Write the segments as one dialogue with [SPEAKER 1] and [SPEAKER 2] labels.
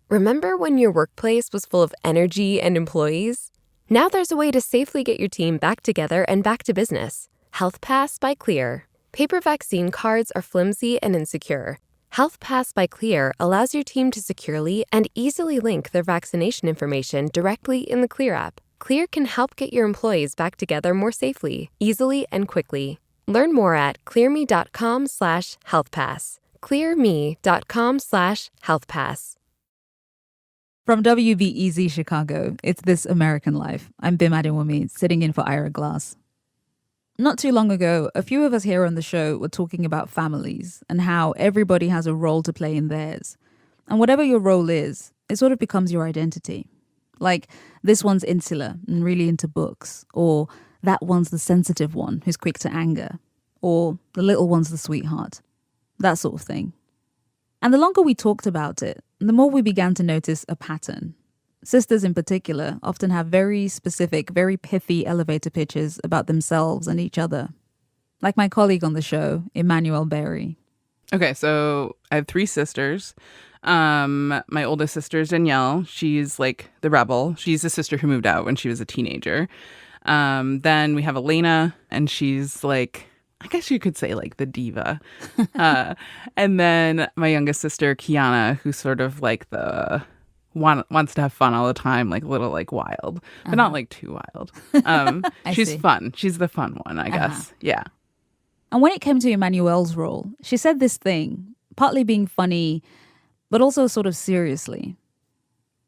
[SPEAKER 1] Remember when your workplace was full of energy and employees? Now there's a way to safely get your team back together and back to business. HealthPass by Clear. Paper vaccine cards are flimsy and insecure. HealthPass by Clear allows your team to securely and easily link their vaccination information directly in the Clear app. Clear can help get your employees back together more safely, easily, and quickly. Learn more at clearme.com/healthpass. clearme.com/healthpass.
[SPEAKER 2] From WBEZ Chicago, it's This American Life. I'm Bim Adewumi, sitting in for Ira Glass. Not too long ago, a few of us here on the show were talking about families and how everybody has a role to play in theirs. And whatever your role is, it sort of becomes your identity. Like, this one's insular and really into books, or that one's the sensitive one who's quick to anger, or the little one's the sweetheart. That sort of thing. And the longer we talked about it, the more we began to notice a pattern. Sisters in particular often have very specific, very pithy elevator pitches about themselves and each other. Like my colleague on the show, Emmanuel Berry.
[SPEAKER 3] Okay, so I have 3 sisters. My oldest sister is Danielle. She's like the rebel. She's the sister who moved out when she was a teenager. Then we have Elena, and she's like, I guess you could say like the diva. And then my youngest sister, Kiana, who's sort of like the wants to have fun all the time, like a little like wild, but not like too wild. She's fun. She's the fun one, I guess. Yeah.
[SPEAKER 2] And when it came to Emmanuel's role, she said this thing, partly being funny, but also sort of seriously.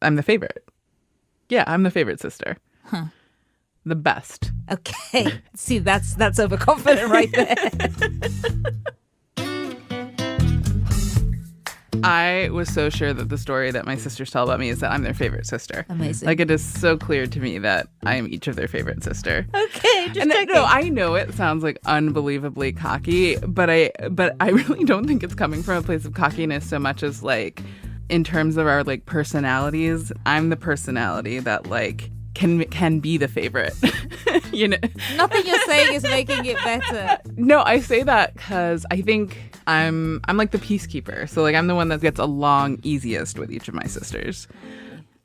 [SPEAKER 3] I'm the favorite. Yeah, I'm the favorite sister. Huh. The best.
[SPEAKER 2] Okay. See, that's overconfident right there.
[SPEAKER 3] I was so sure that the story that my sisters tell about me is that I'm their favorite sister.
[SPEAKER 2] Amazing.
[SPEAKER 3] Like, it is so clear to me that I am each of their favorite sister.
[SPEAKER 2] Okay, just
[SPEAKER 3] and
[SPEAKER 2] checking.
[SPEAKER 3] No, I know it sounds like unbelievably cocky, but I really don't think it's coming from a place of cockiness so much as like in terms of our like personalities. I'm the personality that like can be the favorite. You know,
[SPEAKER 2] nothing you're saying is making it better.
[SPEAKER 3] No, I say that because I think I'm like the peacekeeper. So like I'm the one that gets along easiest with each of my sisters.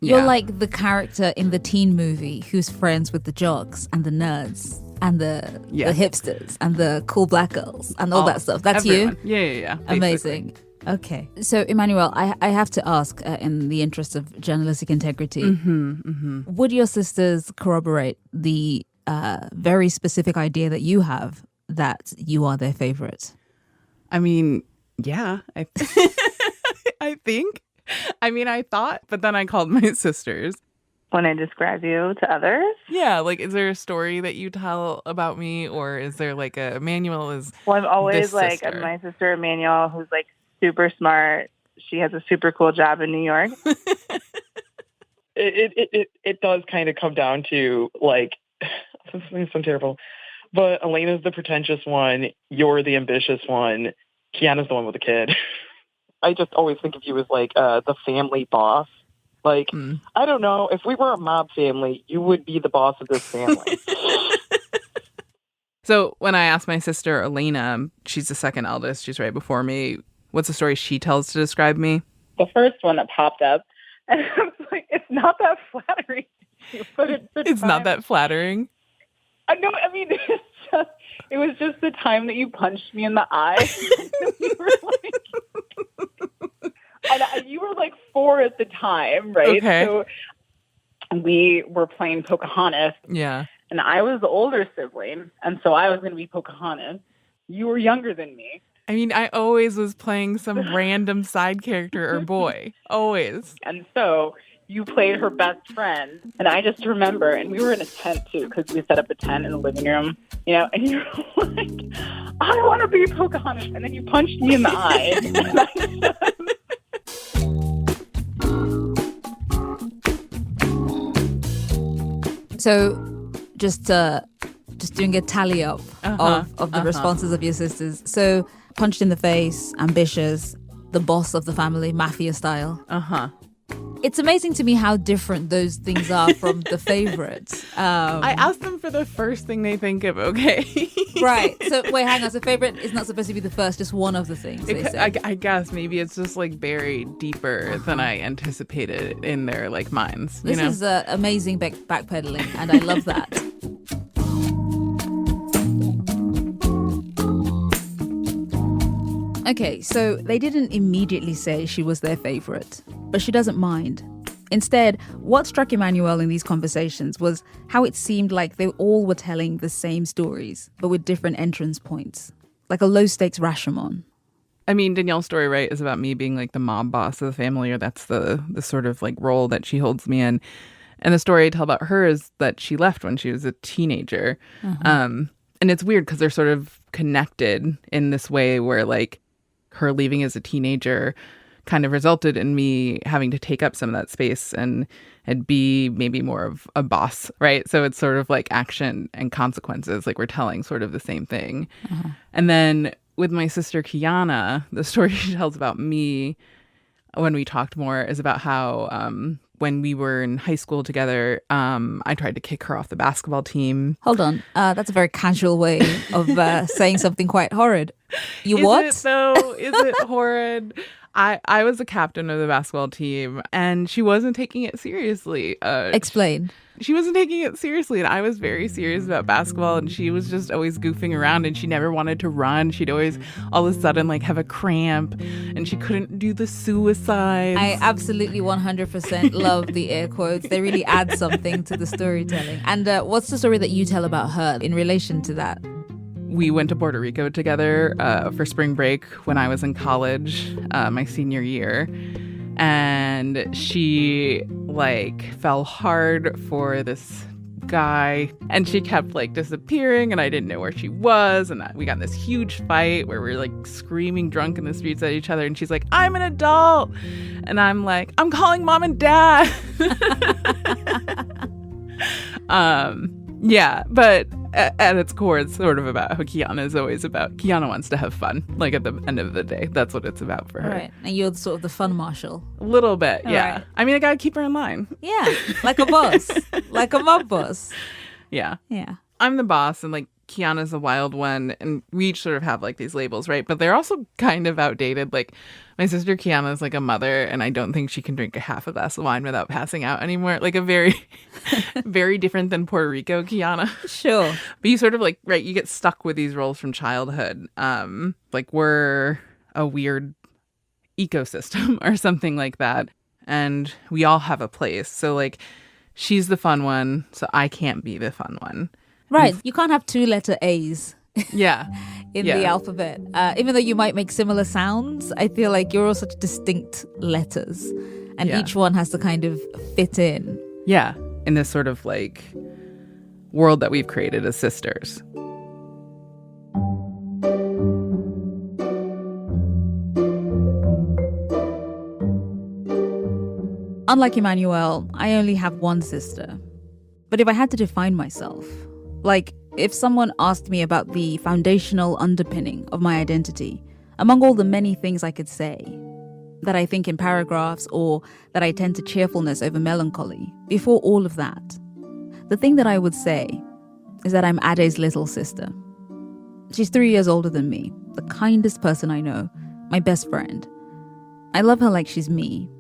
[SPEAKER 2] You're like the character in the teen movie who's friends with the jocks and the nerds and the hipsters and the cool black girls and all that stuff. That's
[SPEAKER 3] everyone.
[SPEAKER 2] you?
[SPEAKER 3] Yeah. Basically.
[SPEAKER 2] Amazing. Okay. So, Emmanuel, I have to ask, in the interest of journalistic integrity, would your sisters corroborate the very specific idea that you have that you are their favorite?
[SPEAKER 3] I mean, yeah. I think. I mean, I thought, but then I called my sisters.
[SPEAKER 4] When I describe you to others?
[SPEAKER 3] Yeah, like, is there a story that you tell about me, or is there like a Emmanuel is
[SPEAKER 4] Well, I'm always like
[SPEAKER 3] sister.
[SPEAKER 4] my sister Emmanuel, who's like super smart. She has a super cool job in New York.
[SPEAKER 5] It does kind of come down to like, this is so terrible, but Elena's the pretentious one. You're the ambitious one. Kiana's the one with the kid. I just always think of you as like the family boss. Like, I don't know, if we were a mob family, you would be the boss of this family.
[SPEAKER 3] So when I asked my sister Elena, she's the second eldest, she's right before me, what's the story she tells to describe me?
[SPEAKER 4] The first one that popped up, and I was like, it's not that flattering. But
[SPEAKER 3] It's not that flattering.
[SPEAKER 4] No, I mean, it was just the time that you punched me in the eye. You were like 4 at the time, right?
[SPEAKER 3] Okay.
[SPEAKER 4] So we were playing Pocahontas.
[SPEAKER 3] Yeah.
[SPEAKER 4] And I was the older sibling, and so I was going to be Pocahontas. You were younger than me.
[SPEAKER 3] I mean, I always was playing some random side character or boy. Always.
[SPEAKER 4] And so you played her best friend. And I just remember, and we were in a tent too, because we set up a tent in the living room, you know, and you were like, I want to be Pocahontas. And then you punched me in the eye.
[SPEAKER 2] So just doing a tally up of the responses of your sisters. So punched in the face, ambitious, the boss of the family, mafia style. It's amazing to me how different those things are from the favorites.
[SPEAKER 3] I asked them for the first thing they think of, okay?
[SPEAKER 2] Right. So wait, hang on. So favorite is not supposed to be the first, just one of the things they say.
[SPEAKER 3] I guess maybe it's just like buried deeper than I anticipated in their like minds.
[SPEAKER 2] This is amazing backpedaling, and I love that. Okay, so they didn't immediately say she was their favorite, but she doesn't mind. Instead, what struck Emmanuel in these conversations was how it seemed like they all were telling the same stories, but with different entrance points, like a low-stakes Rashomon.
[SPEAKER 3] I mean, Danielle's story, right, is about me being like the mob boss of the family, or that's the sort of like role that she holds me in. And the story I tell about her is that she left when she was a teenager. And it's weird because they're sort of connected in this way where like her leaving as a teenager kind of resulted in me having to take up some of that space and be maybe more of a boss, right? So it's sort of like action and consequences, like we're telling sort of the same thing. And then with my sister Kiana, the story she tells about me when we talked more is about how when we were in high school together, I tried to kick her off the basketball team.
[SPEAKER 2] Hold on. That's a very casual way of saying something quite horrid. You what?
[SPEAKER 3] Is it though? Is it horrid? I was the captain of the basketball team and she wasn't taking it seriously.
[SPEAKER 2] Explain.
[SPEAKER 3] She wasn't taking it seriously and I was very serious about basketball and she was just always goofing around and she never wanted to run. She'd always all of a sudden like have a cramp and she couldn't do the suicides.
[SPEAKER 2] I absolutely 100% love the air quotes. They really add something to the storytelling. And what's the story that you tell about her in relation to that?
[SPEAKER 3] We went to Puerto Rico together for spring break when I was in college, my senior year. And she like fell hard for this guy and she kept like disappearing and I didn't know where she was. And we got in this huge fight where we were like screaming drunk in the streets at each other. And she's like, I'm an adult. And I'm like, I'm calling mom and dad. Yeah, but at its core, it's sort of about how Kiana is always about. Kiana wants to have fun. Like at the end of the day, that's what it's about for her.
[SPEAKER 2] Right, and you're sort of the fun marshal.
[SPEAKER 3] A little bit, yeah.
[SPEAKER 2] Right.
[SPEAKER 3] I mean, I gotta keep her in line.
[SPEAKER 2] Yeah, like a boss, like a mob boss.
[SPEAKER 3] Yeah,
[SPEAKER 2] yeah.
[SPEAKER 3] I'm the boss, and like Kiana's the wild one, and we each sort of have like these labels, right? But they're also kind of outdated. Like my sister Kiana is like a mother, and I don't think she can drink a half a glass of wine without passing out anymore. Like a very, very different than Puerto Rico Kiana.
[SPEAKER 2] Sure.
[SPEAKER 3] But you sort of like, right, you get stuck with these roles from childhood. Like we're a weird ecosystem or something like that. And we all have a place. So like she's the fun one, so I can't be the fun one.
[SPEAKER 2] Right. You can't have 2-letter A's.
[SPEAKER 3] Yeah.
[SPEAKER 2] In the alphabet. Even though you might make similar sounds, I feel like you're all such distinct letters. And each one has to kind of fit in.
[SPEAKER 3] Yeah. In this sort of like world that we've created as sisters.
[SPEAKER 2] Unlike Emmanuel, I only have one sister. But if I had to define myself, like if someone asked me about the foundational underpinning of my identity, among all the many things I could say, that I think in paragraphs or that I tend to cheerfulness over melancholy, before all of that, the thing that I would say is that I'm Ade's little sister. She's 3 years older than me, the kindest person I know, my best friend. I love her like she's me.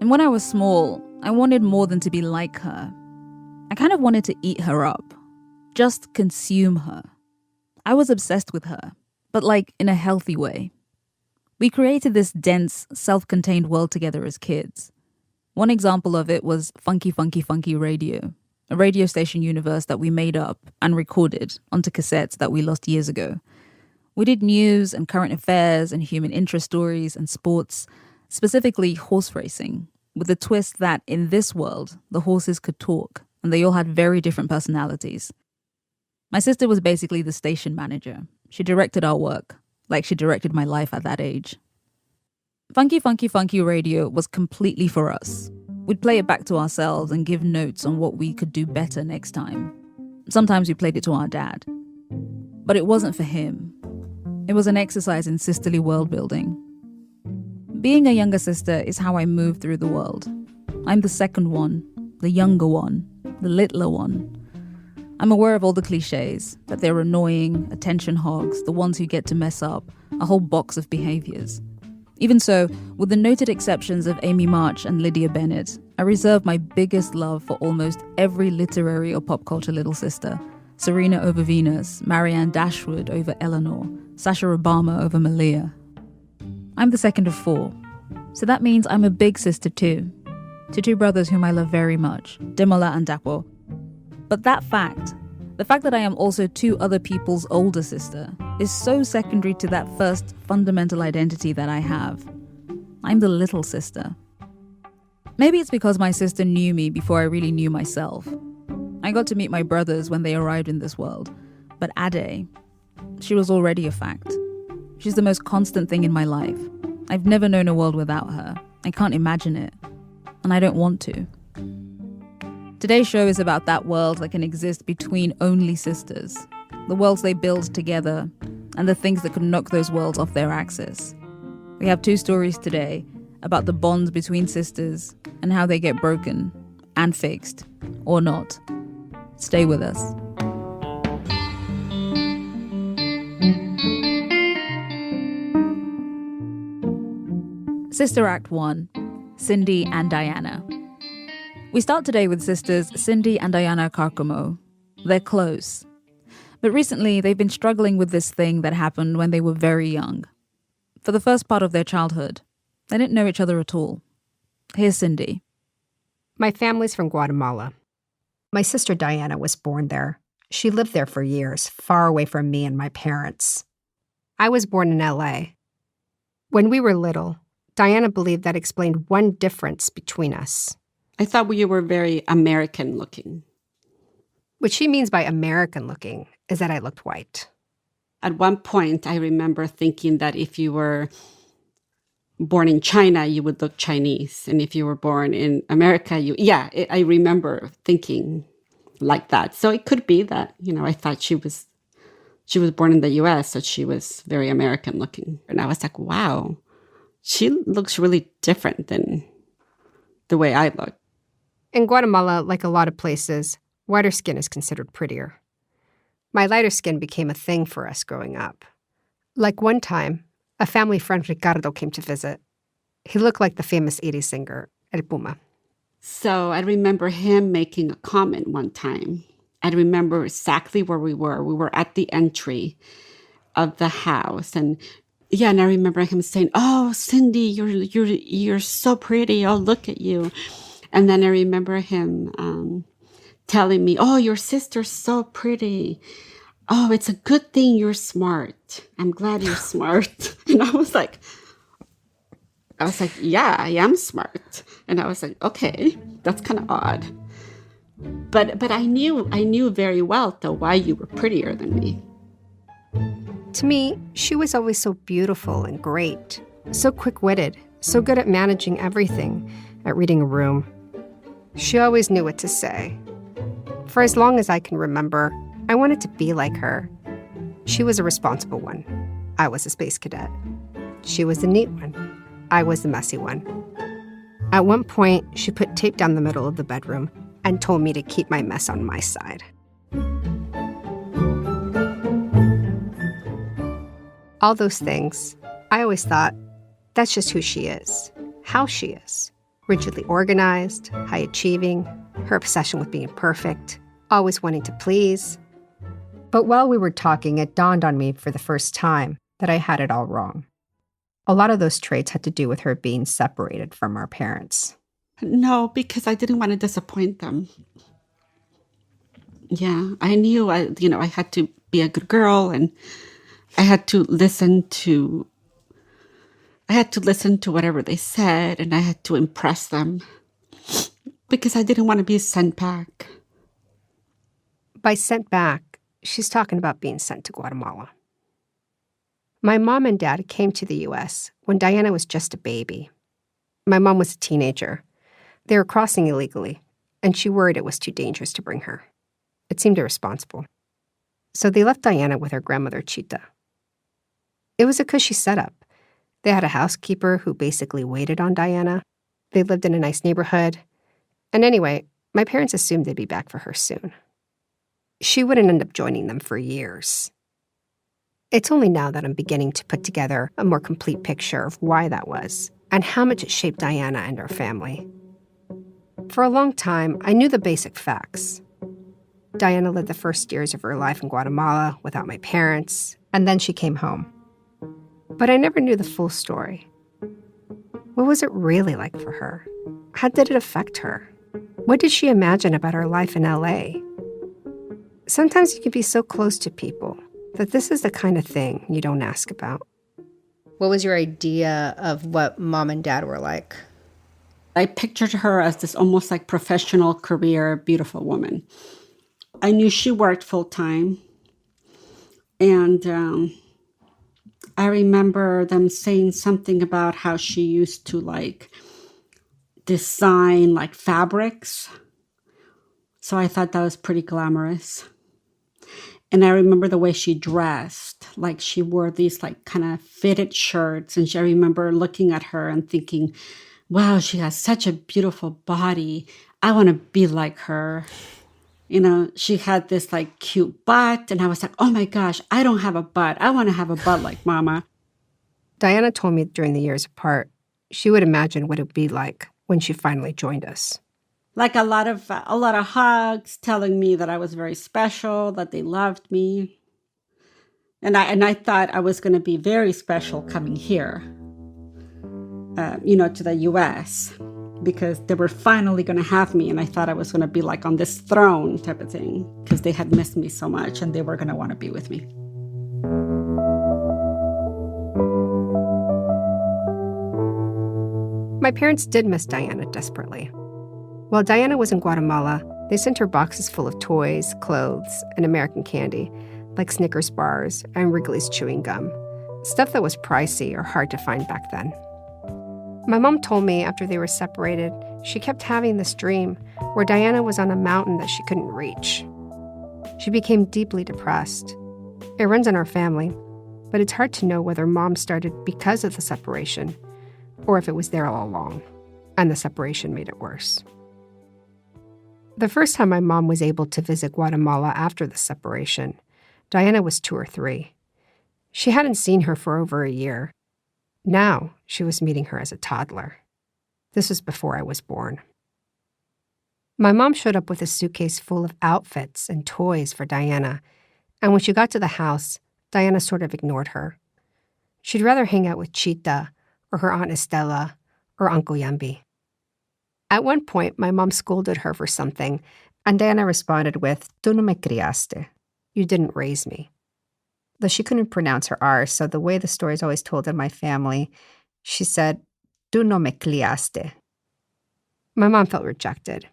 [SPEAKER 2] And when I was small, I wanted more than to be like her. I kind of wanted to eat her up. Just consume her. I was obsessed with her, but like in a healthy way. We created this dense, self-contained world together as kids. One example of it was Funky Funky Funky Radio, a radio station universe that we made up and recorded onto cassettes that we lost years ago. We did news and current affairs and human interest stories and sports, specifically horse racing, with the twist that in this world, the horses could talk and they all had very different personalities. My sister was basically the station manager. She directed our work, like she directed my life at that age. Funky Funky Funky Radio was completely for us. We'd play it back to ourselves and give notes on what we could do better next time. Sometimes we played it to our dad. But it wasn't for him. It was an exercise in sisterly world building. Being a younger sister is how I move through the world. I'm the second one, the younger one, the littler one. I'm aware of all the cliches, that they're annoying, attention hogs, the ones who get to mess up, a whole box of behaviors. Even so, with the noted exceptions of Amy March and Lydia Bennett, I reserve my biggest love for almost every literary or pop culture little sister. Serena over Venus, Marianne Dashwood over Eleanor, Sasha Obama over Malia. I'm the second of 4, so that means I'm a big sister too, to 2 brothers whom I love very much, Demola and Dapo. But that fact, the fact that I am also 2 other people's older sister, is so secondary to that first fundamental identity that I have. I'm the little sister. Maybe it's because my sister knew me before I really knew myself. I got to meet my brothers when they arrived in this world, but Ade, she was already a fact. She's the most constant thing in my life. I've never known a world without her. I can't imagine it, and I don't want to. Today's show is about that world that can exist between only sisters, the worlds they build together, and the things that could knock those worlds off their axis. We have 2 stories today about the bonds between sisters and how they get broken and fixed, or not. Stay with us. Sister Act 1, Cindy and Diana. We start today with sisters Cindy and Diana Carcamo. They're close. But recently, they've been struggling with this thing that happened when they were very young. For the first part of their childhood, they didn't know each other at all. Here's Cindy.
[SPEAKER 6] My family's from Guatemala. My sister Diana was born there. She lived there for years, far away from me and my parents. I was born in LA. When we were little, Diana believed that explained one difference between us.
[SPEAKER 7] I thought you were very American looking.
[SPEAKER 6] What she means by American looking is that I looked white.
[SPEAKER 7] At one point, I remember thinking that if you were born in China, you would look Chinese. And if you were born in America, I remember thinking like that. So it could be that, I thought she was born in the US, so she was very American looking. And I was like, wow, she looks really different than the way I look.
[SPEAKER 6] In Guatemala, like a lot of places, whiter skin is considered prettier. My lighter skin became a thing for us growing up. Like one time, a family friend Ricardo came to visit. He looked like the famous 80s singer, El Puma.
[SPEAKER 7] So I remember him making a comment one time. I remember exactly where we were. We were at the entry of the house. And I remember him saying, "Oh, Cindy, you're so pretty. Oh, look at you." And then I remember him telling me, "Oh, your sister's so pretty. Oh, it's a good thing you're smart. I'm glad you're smart." And I was like, yeah, I am smart. And I was like, okay, that's kind of odd. But I knew very well, though, why you were prettier than me.
[SPEAKER 6] To me, she was always so beautiful and great, so quick-witted, so good at managing everything, at reading a room. She always knew what to say. For as long as I can remember, I wanted to be like her. She was a responsible one. I was a space cadet. She was the neat one. I was the messy one. At one point, she put tape down the middle of the bedroom and told me to keep my mess on my side. All those things, I always thought, that's just who she is, how she is. Rigidly organized, high-achieving, her obsession with being perfect, always wanting to please. But while we were talking, it dawned on me for the first time that I had it all wrong. A lot of those traits had to do with her being separated from our parents.
[SPEAKER 7] No, because I didn't want to disappoint them. Yeah, I knew I had to be a good girl, and I had to listen to whatever they said, and I had to impress them because I didn't want to be sent back.
[SPEAKER 6] By sent back, she's talking about being sent to Guatemala. My mom and dad came to the U.S. when Diana was just a baby. My mom was a teenager. They were crossing illegally, and she worried it was too dangerous to bring her. It seemed irresponsible. So they left Diana with her grandmother, Chita. It was a cushy setup. They had a housekeeper who basically waited on Diana. They lived in a nice neighborhood. And anyway, my parents assumed they'd be back for her soon. She wouldn't end up joining them for years. It's only now that I'm beginning to put together a more complete picture of why that was and how much it shaped Diana and our family. For a long time, I knew the basic facts. Diana lived the first years of her life in Guatemala without my parents, and then she came home. But I never knew the full story. What was it really like for her? How did it affect her? What did she imagine about her life in LA? Sometimes you can be so close to people that this is the kind of thing you don't ask about.
[SPEAKER 8] What was your idea of what mom and dad were like?
[SPEAKER 7] I pictured her as this almost like professional career, beautiful woman. I knew she worked full time. And I remember them saying something about how she used to like design like fabrics. So I thought that was pretty glamorous. And I remember the way she dressed, like she wore these like kind of fitted shirts. And I remember looking at her and thinking, wow, she has such a beautiful body. I want to be like her. You know, she had this like cute butt. And I was like, oh my gosh, I don't have a butt. I want to have a butt like mama.
[SPEAKER 6] Diana told me during the years apart, she would imagine what it would be like when she finally joined us.
[SPEAKER 7] Like a lot of hugs, telling me that I was very special, that they loved me. And I thought I was going to be very special coming here, to the U.S., because they were finally going to have me. And I thought I was going to be like on this throne type of thing, because they had missed me so much and they were going to want to be with me.
[SPEAKER 6] My parents did miss Diana desperately. While Diana was in Guatemala, they sent her boxes full of toys, clothes, and American candy, like Snickers bars and Wrigley's chewing gum, stuff that was pricey or hard to find back then. My mom told me after they were separated, she kept having this dream where Diana was on a mountain that she couldn't reach. She became deeply depressed. It runs in our family, but it's hard to know whether mom started because of the separation or if it was there all along, and the separation made it worse. The first time my mom was able to visit Guatemala after the separation, Diana was 2 or 3. She hadn't seen her for over a year. Now she was meeting her as a toddler. This was before I was born. My mom showed up with a suitcase full of outfits and toys for Diana, and when she got to the house, Diana sort of ignored her. She'd rather hang out with Chita or her Aunt Estela or Uncle Yambi. At one point, my mom scolded her for something, and Diana responded with, "Tú no me criaste." You didn't raise me. Though she couldn't pronounce her R's, so the way the story is always told in my family, she said, "Tú no me criaste." My mom felt rejected.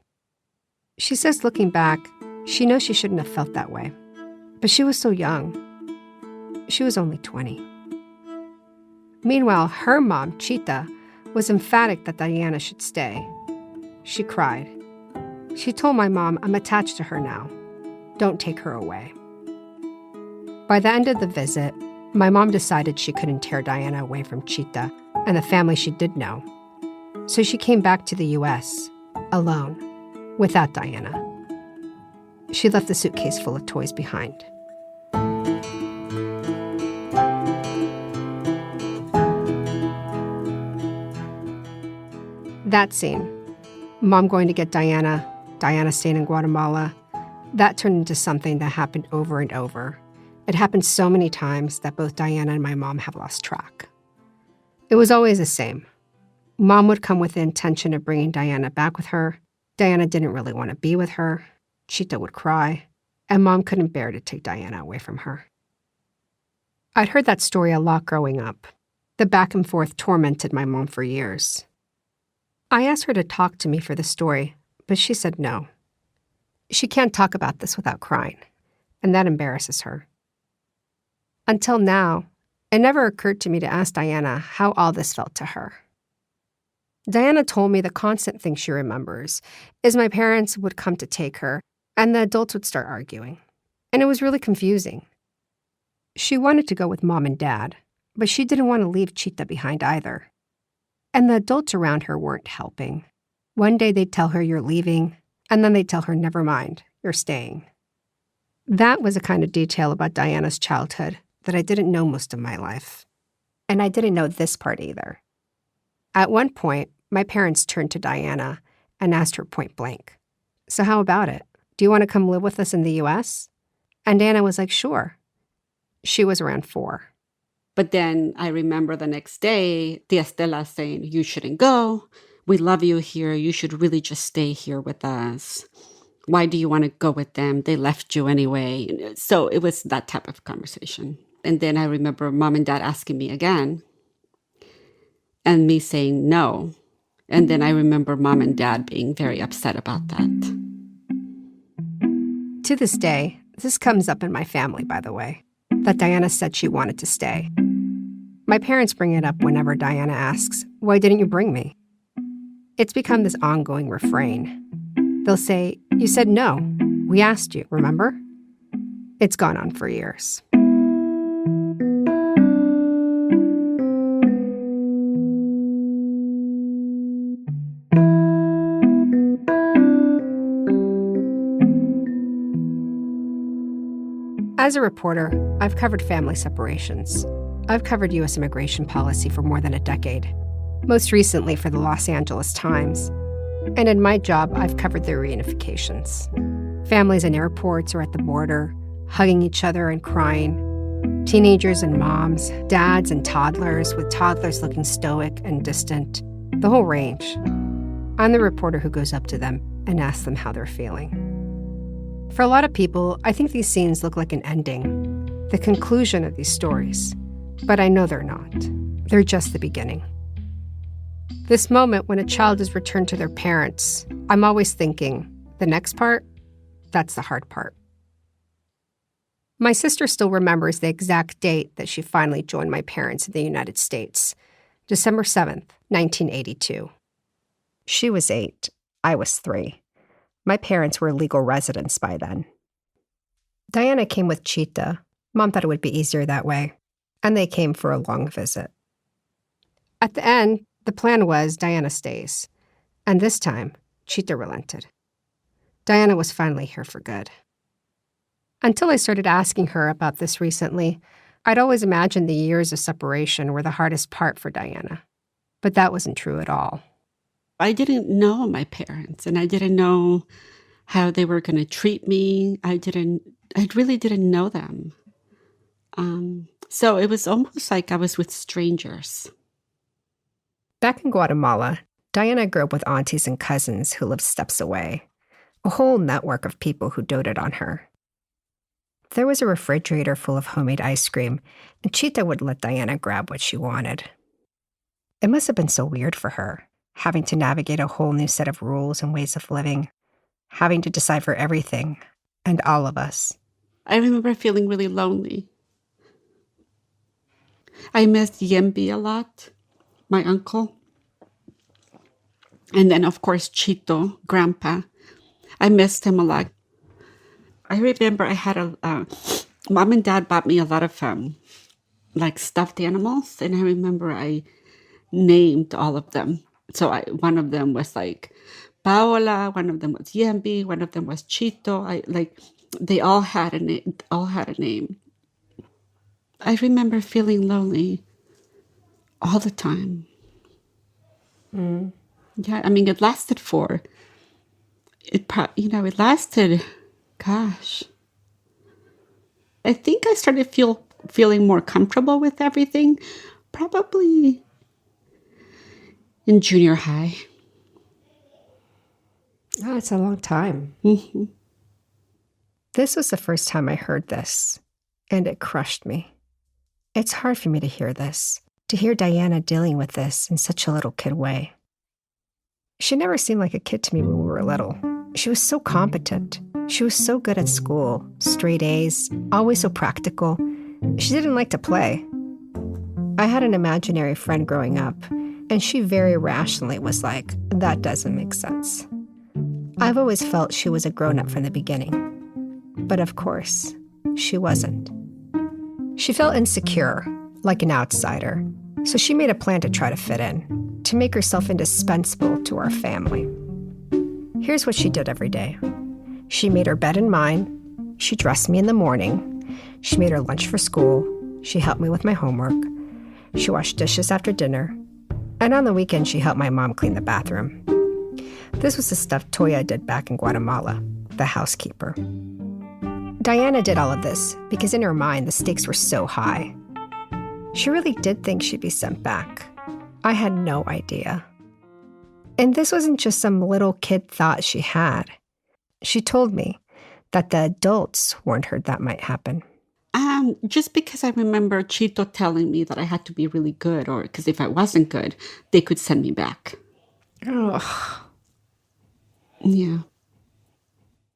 [SPEAKER 6] She says, looking back, she knows she shouldn't have felt that way. But she was so young. She was only 20. Meanwhile, her mom, Chita, was emphatic that Diana should stay. She cried. She told my mom, "I'm attached to her now. Don't take her away." By the end of the visit, my mom decided she couldn't tear Diana away from Chita and the family she did know. So she came back to the U.S., alone, without Diana. She left the suitcase full of toys behind. That scene, Mom going to get Diana, Diana staying in Guatemala, that turned into something that happened over and over. It happened so many times that both Diana and my mom have lost track. It was always the same. Mom would come with the intention of bringing Diana back with her. Diana didn't really want to be with her. Chita would cry, and Mom couldn't bear to take Diana away from her. I'd heard that story a lot growing up. The back and forth tormented my mom for years. I asked her to talk to me for the story, but she said no. She can't talk about this without crying, and that embarrasses her. Until now, it never occurred to me to ask Diana how all this felt to her. Diana told me the constant thing she remembers is my parents would come to take her, and the adults would start arguing. And it was really confusing. She wanted to go with Mom and Dad, but she didn't want to leave Chita behind either. And the adults around her weren't helping. One day they'd tell her you're leaving, and then they'd tell her, never mind, you're staying. That was a kind of detail about Diana's childhood that I didn't know most of my life. And I didn't know this part either. At one point, my parents turned to Diana and asked her point blank, so how about it? Do you want to come live with us in the U.S.? And Diana was like, sure. She was around 4.
[SPEAKER 7] But then I remember the next day, Tia Estela saying, you shouldn't go. We love you here. You should really just stay here with us. Why do you want to go with them? They left you anyway. So it was that type of conversation. And then I remember mom and dad asking me again and me saying no. And then I remember mom and dad being very upset about that.
[SPEAKER 6] To this day, this comes up in my family, by the way, that Diana said she wanted to stay. My parents bring it up whenever Diana asks, why didn't you bring me? It's become this ongoing refrain. They'll say, you said no. We asked you, remember? It's gone on for years. As a reporter, I've covered family separations. I've covered U.S. immigration policy for more than a decade, most recently for the Los Angeles Times. And in my job, I've covered their reunifications. Families in airports or at the border, hugging each other and crying. Teenagers and moms, dads and toddlers, with toddlers looking stoic and distant. The whole range. I'm the reporter who goes up to them and asks them how they're feeling. For a lot of people, I think these scenes look like an ending, the conclusion of these stories. But I know they're not. They're just the beginning. This moment when a child is returned to their parents, I'm always thinking, the next part, that's the hard part. My sister still remembers the exact date that she finally joined my parents in the United States, December 7th, 1982. She was 8. I was 3. My parents were legal residents by then. Diana came with Chita. Mom thought it would be easier that way, and they came for a long visit. At the end, the plan was Diana stays, and this time, Chita relented. Diana was finally here for good. Until I started asking her about this recently, I'd always imagined the years of separation were the hardest part for Diana. But that wasn't true at all.
[SPEAKER 7] I didn't know my parents, and I didn't know how they were going to treat me. I really didn't know them. So it was almost like I was with strangers.
[SPEAKER 6] Back in Guatemala, Diana grew up with aunties and cousins who lived steps away, a whole network of people who doted on her. There was a refrigerator full of homemade ice cream, and Chita would let Diana grab what she wanted. It must have been so weird for her, having to navigate a whole new set of rules and ways of living, having to decide for everything, and all of us.
[SPEAKER 7] I remember feeling really lonely. I missed Yembi a lot, my uncle. And then, of course, Chito, Grandpa. I missed him a lot. I remember I had Mom and Dad bought me a lot of, stuffed animals. And I remember I named all of them. So one of them was Paola, one of them was Yembi, one of them was Chito. They all had a name. I remember feeling lonely all the time. Mm. Yeah, I mean, it lasted gosh. I think I started feeling more comfortable with everything, probably in junior high.
[SPEAKER 6] Oh, it's a long time.
[SPEAKER 7] Mm-hmm.
[SPEAKER 6] This was the first time I heard this, and it crushed me. It's hard for me to hear this, to hear Diana dealing with this in such a little kid way. She never seemed like a kid to me when we were little. She was so competent. She was so good at school, straight A's, always so practical. She didn't like to play. I had an imaginary friend growing up, and she very rationally was like, that doesn't make sense. I've always felt she was a grown-up from the beginning. But of course, she wasn't. She felt insecure, like an outsider, so she made a plan to try to fit in, to make herself indispensable to our family. Here's what she did every day. She made her bed and mine. She dressed me in the morning. She made her lunch for school. She helped me with my homework. She washed dishes after dinner. And on the weekend, she helped my mom clean the bathroom. This was the stuff Toya did back in Guatemala, the housekeeper. Diana did all of this because in her mind, the stakes were so high. She really did think she'd be sent back. I had no idea. And this wasn't just some little kid thought she had. She told me that the adults warned her that might happen.
[SPEAKER 7] Just because I remember Chito telling me that I had to be really good, or because if I wasn't good, they could send me back.
[SPEAKER 6] Ugh.
[SPEAKER 7] Yeah.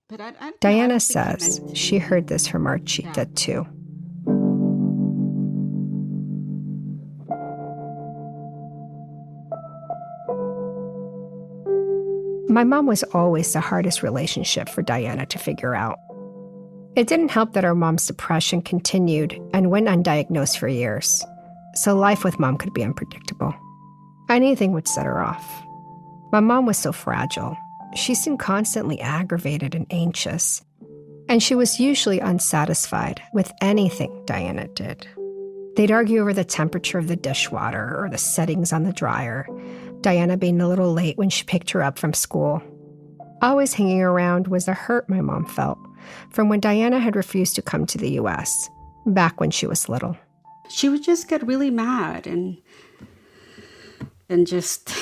[SPEAKER 7] But
[SPEAKER 6] Diana says she heard this from Archita too. My mom was always the hardest relationship for Diana to figure out. It didn't help that our mom's depression continued and went undiagnosed for years, so life with mom could be unpredictable. Anything would set her off. My mom was so fragile. She seemed constantly aggravated and anxious, and she was usually unsatisfied with anything Diana did. They'd argue over the temperature of the dishwater or the settings on the dryer, Diana being a little late when she picked her up from school. Always hanging around was the hurt my mom felt from when Diana had refused to come to the U.S., back when she was little.
[SPEAKER 7] She would just get really mad and just,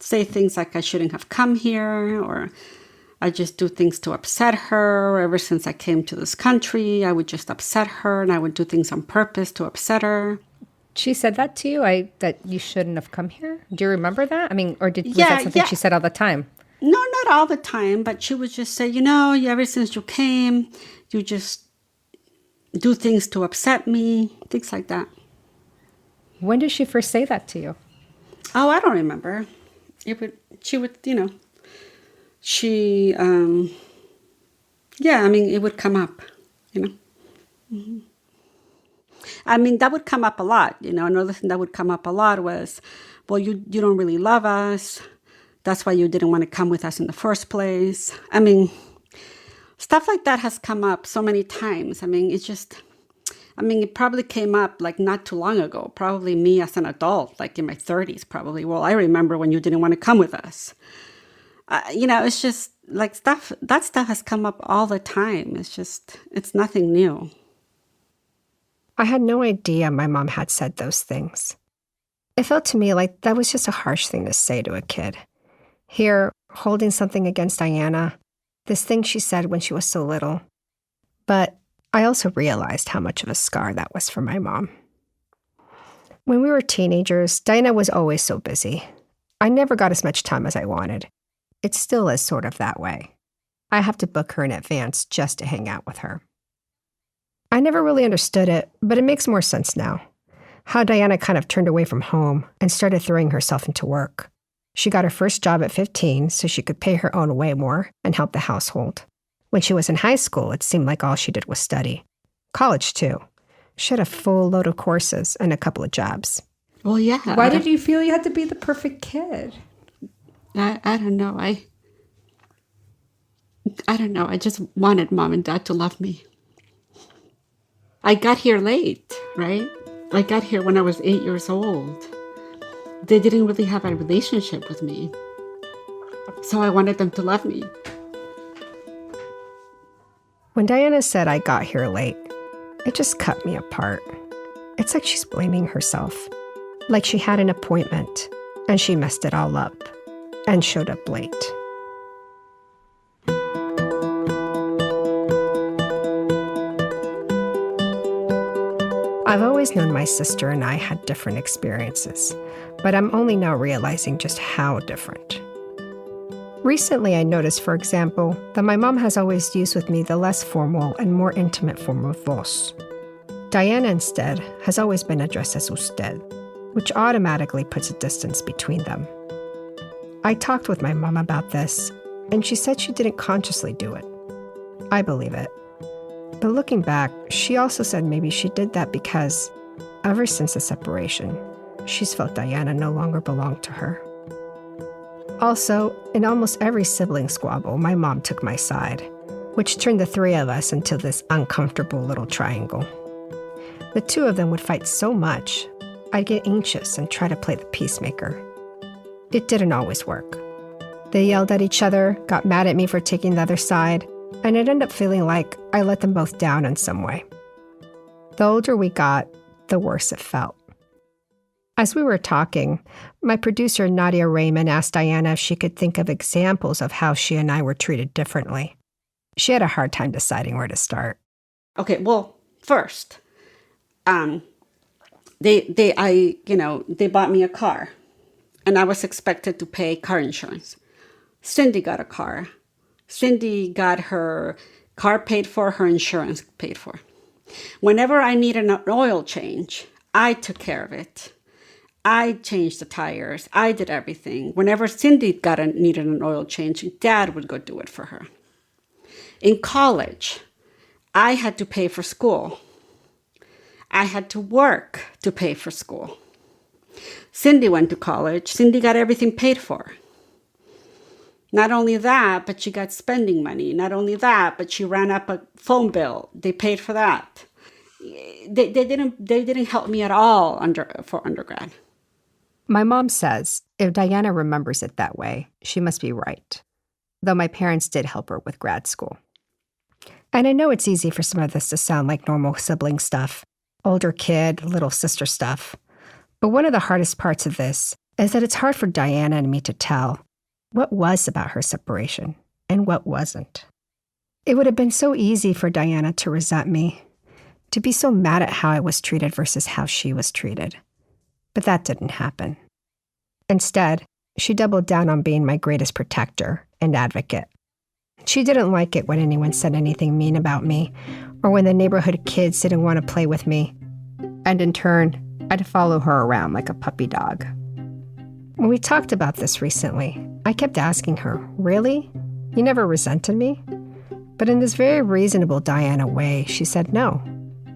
[SPEAKER 7] say things like I shouldn't have come here, or I just do things to upset her. Ever since I came to this country, I would just upset her, and I would do things on purpose to upset her.
[SPEAKER 8] She said that to you, that you shouldn't have come here? Do you remember that? I mean, or was that something she said all the time?
[SPEAKER 7] No, not all the time, but she would just say, ever since you came, you just do things to upset me, things like that.
[SPEAKER 8] When did she first say that to you?
[SPEAKER 7] Oh, I don't remember. It would come up, Mm-hmm. I mean, that would come up a lot, Another thing that would come up a lot was, well, you don't really love us. That's why you didn't want to come with us in the first place. I mean, stuff like that has come up so many times. I mean, it probably came up like not too long ago, probably me as an adult, like in my 30s, probably. Well, I remember when you didn't want to come with us. It's just like that stuff has come up all the time. It's nothing new.
[SPEAKER 6] I had no idea my mom had said those things. It felt to me like that was just a harsh thing to say to a kid. Here, holding something against Diana, this thing she said when she was so little. But I also realized how much of a scar that was for my mom. When we were teenagers, Diana was always so busy. I never got as much time as I wanted. It still is sort of that way. I have to book her in advance just to hang out with her. I never really understood it, but it makes more sense now. How Diana kind of turned away from home and started throwing herself into work. She got her first job at 15 so she could pay her own way more and help the household. When she was in high school, it seemed like all she did was study. College, too. She had a full load of courses and a couple of jobs.
[SPEAKER 7] Well, yeah.
[SPEAKER 8] Why did you feel you had to be the perfect kid?
[SPEAKER 7] I don't know. I don't know. I just wanted mom and dad to love me. I got here late, right? I got here when I was 8 years old. They didn't really have a relationship with me. So I wanted them to love me.
[SPEAKER 6] When Diana said I got here late, it just cut me apart. It's like she's blaming herself. Like she had an appointment and she messed it all up and showed up late. I've always known my sister and I had different experiences, but I'm only now realizing just how different. Recently, I noticed, for example, that my mom has always used with me the less formal and more intimate form of vos. Diana, instead, has always been addressed as usted, which automatically puts a distance between them. I talked with my mom about this, and she said she didn't consciously do it. I believe it. But looking back, she also said maybe she did that because, ever since the separation, she's felt Diana no longer belonged to her. Also, in almost every sibling squabble, my mom took my side, which turned the three of us into this uncomfortable little triangle. The two of them would fight so much, I'd get anxious and try to play the peacemaker. It didn't always work. They yelled at each other, got mad at me for taking the other side, and it ended up feeling like I let them both down in some way. The older we got, the worse it felt. As we were talking, my producer Nadia Raymond asked Diana if she could think of examples of how she and I were treated differently. She had a hard time deciding where to start.
[SPEAKER 7] Okay, well, first, they bought me a car, and I was expected to pay car insurance. Cindy got a car. Cindy got her car paid for, her insurance paid for. Whenever I needed an oil change, I took care of it. I changed the tires. I did everything. Whenever Cindy needed an oil change, Dad would go do it for her. In college, I had to pay for school. I had to work to pay for school. Cindy went to college. Cindy got everything paid for. Not only that, but she got spending money. Not only that, but she ran up a phone bill. They paid for that. They didn't help me at all for undergrad.
[SPEAKER 6] My mom says if Diana remembers it that way, she must be right, though my parents did help her with grad school. And I know it's easy for some of this to sound like normal sibling stuff, older kid, little sister stuff. But one of the hardest parts of this is that it's hard for Diana and me to tell what was about her separation and what wasn't. It would have been so easy for Diana to resent me, to be so mad at how I was treated versus how she was treated. But that didn't happen. Instead, she doubled down on being my greatest protector and advocate. She didn't like it when anyone said anything mean about me, or when the neighborhood kids didn't want to play with me. And in turn, I'd follow her around like a puppy dog. When we talked about this recently, I kept asking her, really? You never resented me? But in this very reasonable Diana way, she said, no,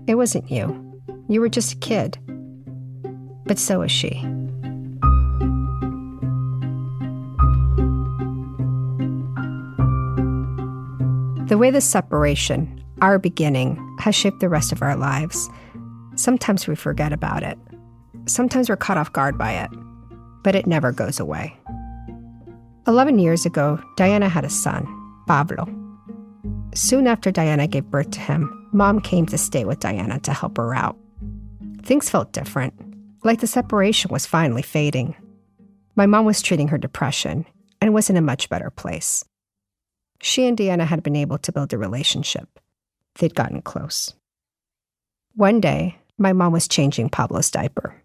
[SPEAKER 6] it wasn't you. You were just a kid. But so is she. The way the separation, our beginning, has shaped the rest of our lives. Sometimes we forget about it. Sometimes we're caught off guard by it. But it never goes away. 11 years ago, Diana had a son, Pablo. Soon after Diana gave birth to him, Mom came to stay with Diana to help her out. Things felt different, like the separation was finally fading. My mom was treating her depression and was in a much better place. She and Diana had been able to build a relationship. They'd gotten close. One day, my mom was changing Pablo's diaper.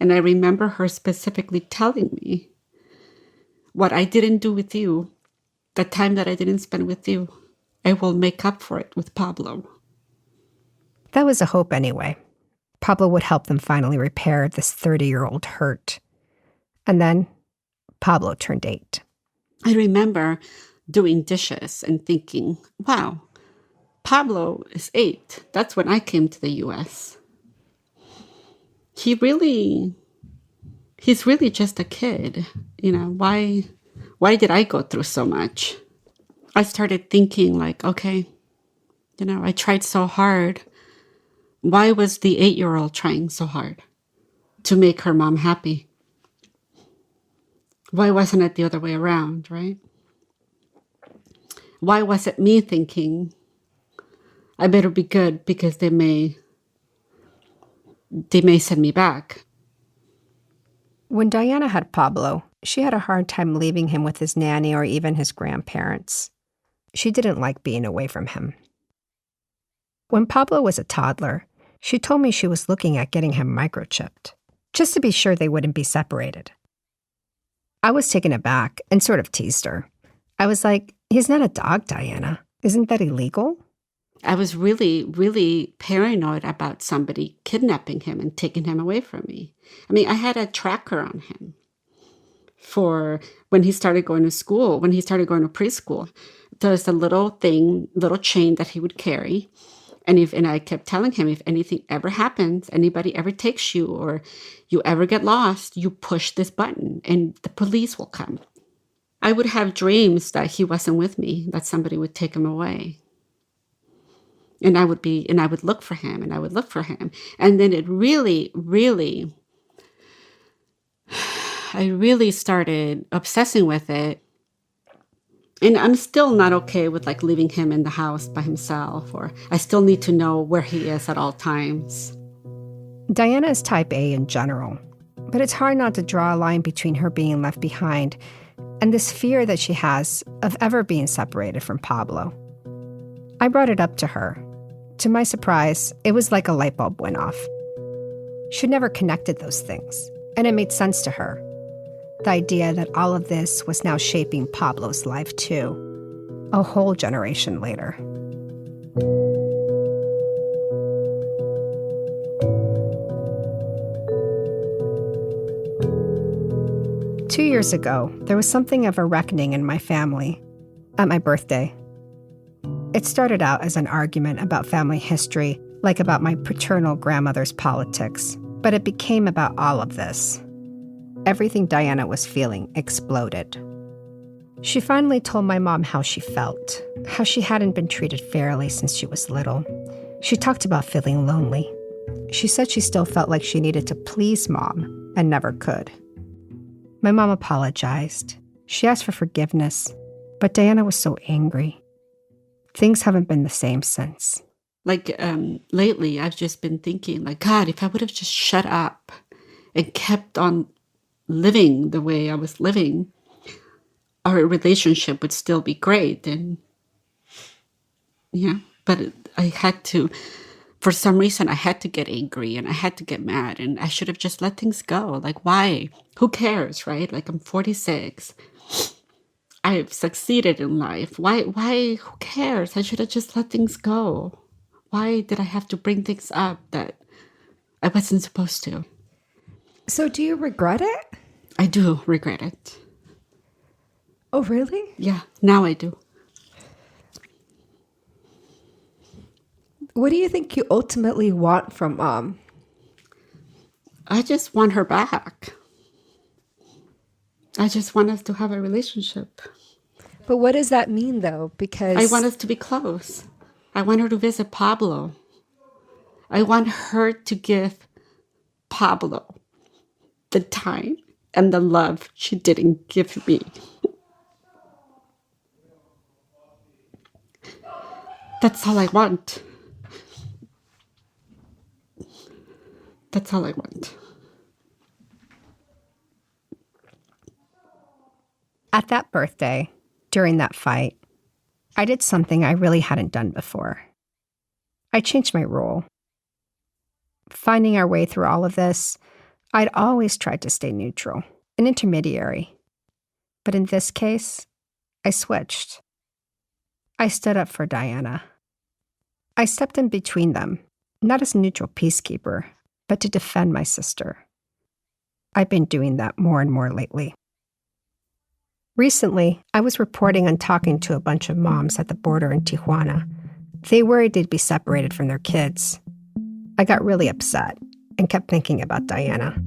[SPEAKER 7] And I remember her specifically telling me, what I didn't do with you, the time that I didn't spend with you, I will make up for it with Pablo.
[SPEAKER 6] That was a hope anyway. Pablo would help them finally repair this 30-year-old hurt. And then Pablo turned 8.
[SPEAKER 7] I remember doing dishes and thinking, wow, Pablo is 8. That's when I came to the U.S. He's really just a kid. You know, why did I go through so much? I started thinking like, okay, you know, I tried so hard. Why was the 8-year-old trying so hard to make her mom happy? Why wasn't it the other way around, right? Why was it me thinking, I better be good because they may send me back?
[SPEAKER 6] When Diana had Pablo, she had a hard time leaving him with his nanny or even his grandparents. She didn't like being away from him. When Pablo was a toddler, she told me she was looking at getting him microchipped, just to be sure they wouldn't be separated. I was taken aback and sort of teased her. I was like, he's not a dog, Diana. Isn't that illegal?
[SPEAKER 7] I was really, really paranoid about somebody kidnapping him and taking him away from me. I mean, I had a tracker on him for when he started going to school, when he started going to preschool. There's a little chain that he would carry. And I kept telling him, if anything ever happens, anybody ever takes you or you ever get lost, you push this button and the police will come. I would have dreams that he wasn't with me, that somebody would take him away. And I would look for him, and I would look for him. And then it really, really, I really started obsessing with it. And I'm still not okay with like leaving him in the house by himself, or I still need to know where he is at all times.
[SPEAKER 6] Diana is type A in general, but it's hard not to draw a line between her being left behind and this fear that she has of ever being separated from Pablo. I brought it up to her. To my surprise, it was like a light bulb went off. She'd never connected those things, and it made sense to her. The idea that all of this was now shaping Pablo's life too, a whole generation later. Two years ago, there was something of a reckoning in my family at my birthday. It started out as an argument about family history, like about my paternal grandmother's politics, but it became about all of this. Everything Diana was feeling exploded. She finally told my mom how she felt, how she hadn't been treated fairly since she was little. She talked about feeling lonely. She said she still felt like she needed to please Mom and never could. My mom apologized. She asked for forgiveness, but Diana was so angry. Things haven't been the same since.
[SPEAKER 7] Like lately, I've just been thinking, like, God, if I would have just shut up and kept on living the way I was living, our relationship would still be great. And yeah, but I had to, for some reason, I had to get angry and I had to get mad, and I should have just let things go. Like, why? Who cares, right? Like, I'm 46. I've succeeded in life. Why? Who cares? I should have just let things go. Why did I have to bring things up that I wasn't supposed to?
[SPEAKER 8] So do you regret it?
[SPEAKER 7] I do regret it.
[SPEAKER 8] Oh, really?
[SPEAKER 7] Yeah, now I do.
[SPEAKER 8] What do you think you ultimately want from Mom?
[SPEAKER 7] I just want her back. I just want us to have a relationship.
[SPEAKER 8] But what does that mean, though? Because
[SPEAKER 7] I want us to be close. I want her to visit Pablo. I want her to give Pablo the time and the love she didn't give me. That's all I want. That's all I want.
[SPEAKER 6] At that birthday, during that fight, I did something I really hadn't done before. I changed my role. Finding our way through all of this, I'd always tried to stay neutral, an intermediary. But in this case, I switched. I stood up for Diana. I stepped in between them, not as a neutral peacekeeper, but to defend my sister. I've been doing that more and more lately. Recently, I was reporting on talking to a bunch of moms at the border in Tijuana. They worried they'd be separated from their kids. I got really upset and kept thinking about Diana,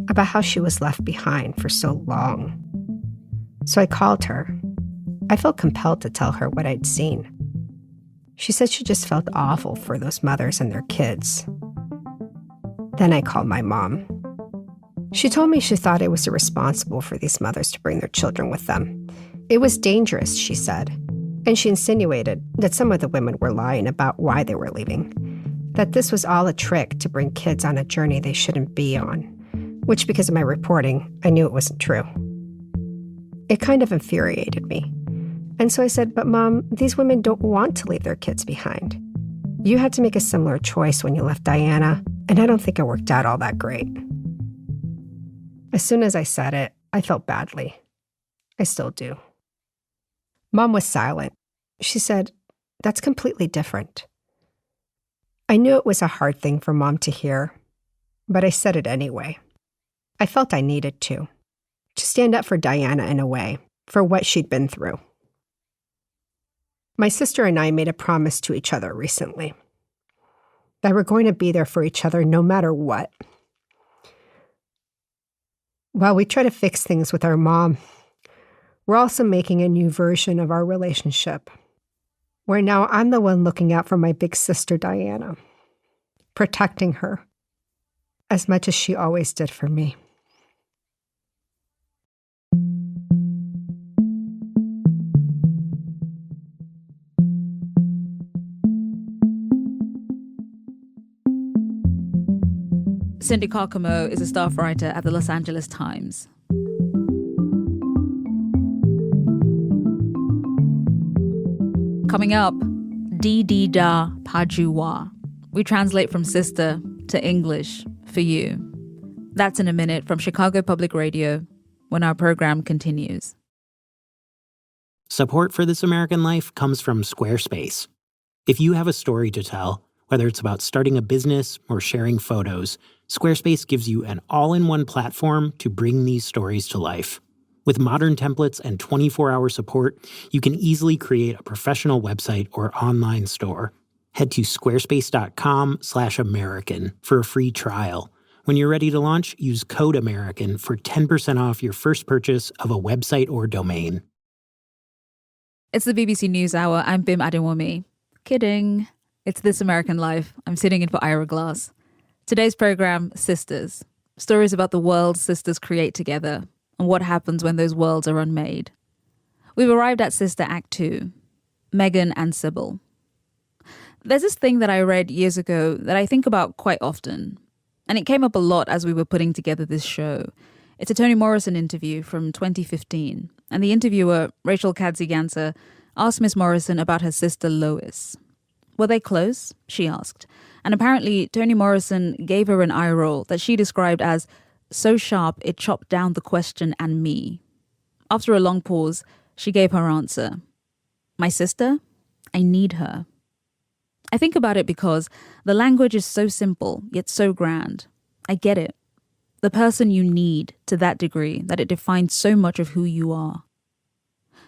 [SPEAKER 6] about how she was left behind for so long. So I called her. I felt compelled to tell her what I'd seen. She said she just felt awful for those mothers and their kids. Then I called my mom. She told me she thought I was irresponsible for these mothers to bring their children with them. It was dangerous, she said, and she insinuated that some of the women were lying about why they were leaving, that this was all a trick to bring kids on a journey they shouldn't be on, which, because of my reporting, I knew it wasn't true. It kind of infuriated me. And so I said, but Mom, these women don't want to leave their kids behind. You had to make a similar choice when you left Diana, and I don't think it worked out all that great. As soon as I said it, I felt badly. I still do. Mom was silent. She said, that's completely different. I knew it was a hard thing for Mom to hear, but I said it anyway. I felt I needed to stand up for Diana in a way, for what she'd been through. My sister and I made a promise to each other recently, that we're going to be there for each other no matter what. While we try to fix things with our mom, We're also making a new version of our relationship, where now I'm the one looking out for my big sister, Diana, protecting her as much as she always did for me.
[SPEAKER 2] Cindy Carcamo is a staff writer at the Los Angeles Times. Coming up, Didi Da Pajuwa. We translate from sister to English for you. That's in a minute from Chicago Public Radio when our program continues.
[SPEAKER 9] Support for This American Life comes from Squarespace. If you have a story to tell, whether it's about starting a business or sharing photos, Squarespace gives you an all-in-one platform to bring these stories to life. With modern templates and 24-hour support, you can easily create a professional website or online store. Head to squarespace.com/American for a free trial. When you're ready to launch, use code American for 10% off your first purchase of a website or domain.
[SPEAKER 2] It's the BBC News Hour. I'm Bim Adewumi. Kidding. It's This American Life. I'm sitting in for Ira Glass. Today's program, Sisters. Stories about the worlds sisters create together and what happens when those worlds are unmade. We've arrived at Sister Act 2, Meghan and Sybil. There's this thing that I read years ago that I think about quite often, and it came up a lot as we were putting together this show. It's a Toni Morrison interview from 2015, and the interviewer, Rachel Kadzigansa, asked Miss Morrison about her sister Lois. Were they close? She asked. And apparently, Toni Morrison gave her an eye roll that she described as so sharp it chopped down the question and me. After a long pause, she gave her answer. My sister? I need her. I think about it because the language is so simple, yet so grand. I get it. The person you need to that degree that it defines so much of who you are.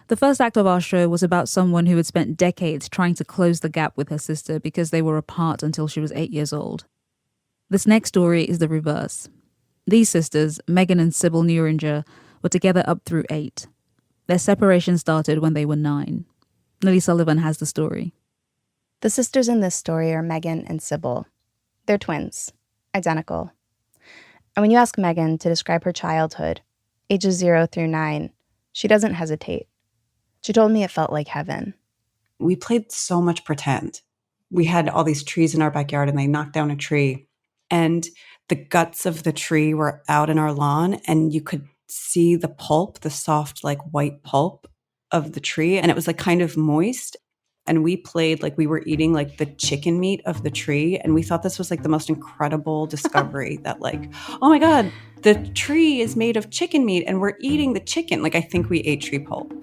[SPEAKER 2] The first act of our show was about someone who had spent decades trying to close the gap with her sister because they were apart until she was 8 years old. This next story is the reverse. These sisters, Meghan and Sybil Neuringer, were together up through 8. Their separation started when they were 9. Lily Sullivan has the story.
[SPEAKER 10] The sisters in this story are Meghan and Sybil. They're twins, identical. And when you ask Meghan to describe her childhood, ages 0 through 9, she doesn't hesitate. She told me it felt like heaven.
[SPEAKER 11] We played so much pretend. We had all these trees in our backyard and they knocked down a tree. And the guts of the tree were out in our lawn and you could see the pulp, the soft, like white pulp of the tree. And it was like kind of moist. And we played like we were eating like the chicken meat of the tree. And we thought this was like the most incredible discovery that like, oh my God, the tree is made of chicken meat and we're eating the chicken. Like I think we ate tree pulp.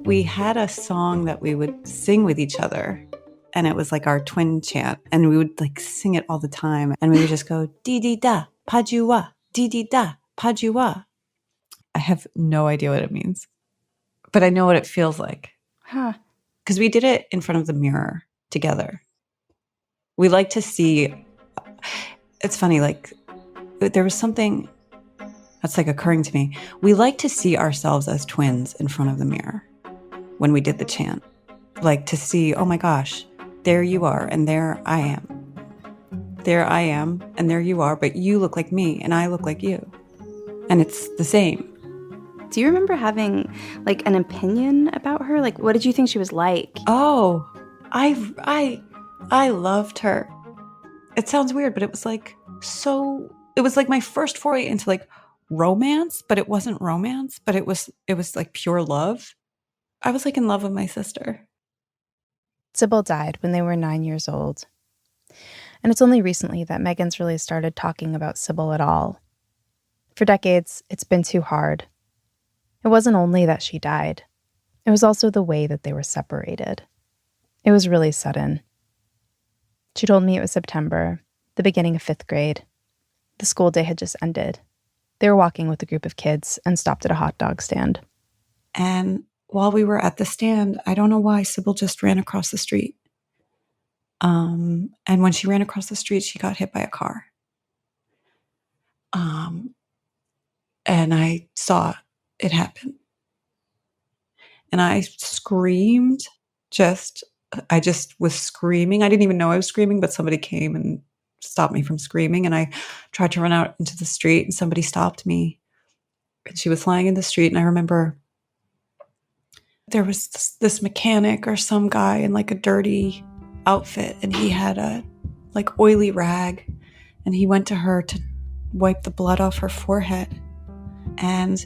[SPEAKER 11] We had a song that we would sing with each other. And it was like our twin chant. And we would like sing it all the time. And we would just go, Didi da, pajuwa, Didi da, pajuwa. I have no idea what it means, but I know what it feels like.
[SPEAKER 10] Huh.
[SPEAKER 11] Because we did it in front of the mirror together. We like to see, it's funny, like there was something that's like occurring to me. We like to see ourselves as twins in front of the mirror when we did the chant. Like to see, oh my gosh, there you are and there I am. There I am and there you are, but you look like me and I look like you. And it's the same.
[SPEAKER 10] Do you remember having like an opinion about her? Like, what did you think she was like?
[SPEAKER 11] Oh, I loved her. It sounds weird, but it was like it was like my first foray into like romance, but it wasn't romance, but it was like pure love. I was like in love with my sister.
[SPEAKER 10] Sybil died when they were 9 years old. And it's only recently that Meghan's really started talking about Sybil at all. For decades, it's been too hard. It wasn't only that she died. It was also the way that they were separated. It was really sudden. She told me it was September, the beginning of 5th grade. The school day had just ended. They were walking with a group of kids and stopped at a hot dog stand.
[SPEAKER 11] And while we were at the stand, I don't know why, Sybil just ran across the street. And when she ran across the street, she got hit by a car. And I saw it happen. And I screamed. I just was screaming. I didn't even know I was screaming, but somebody came and stopped me from screaming. And I tried to run out into the street, and somebody stopped me. And she was lying in the street. And I remember there was this mechanic or some guy in like a dirty outfit, and he had a like oily rag, and he went to her to wipe the blood off her forehead. And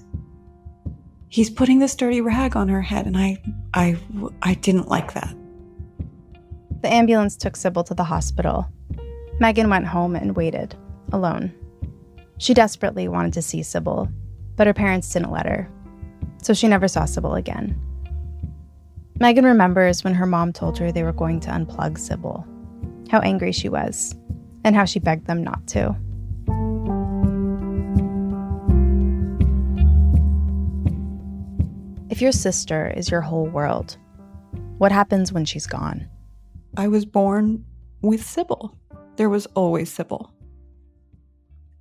[SPEAKER 11] he's putting this dirty rag on her head, and I didn't like that.
[SPEAKER 10] The ambulance took Sybil to the hospital. Megan went home and waited, alone. She desperately wanted to see Sybil, but her parents didn't let her, so she never saw Sybil again. Megan remembers when her mom told her they were going to unplug Sybil, how angry she was, and how she begged them not to. If your sister is your whole world, what happens when she's gone?
[SPEAKER 11] I was born with Sybil. There was always Sybil.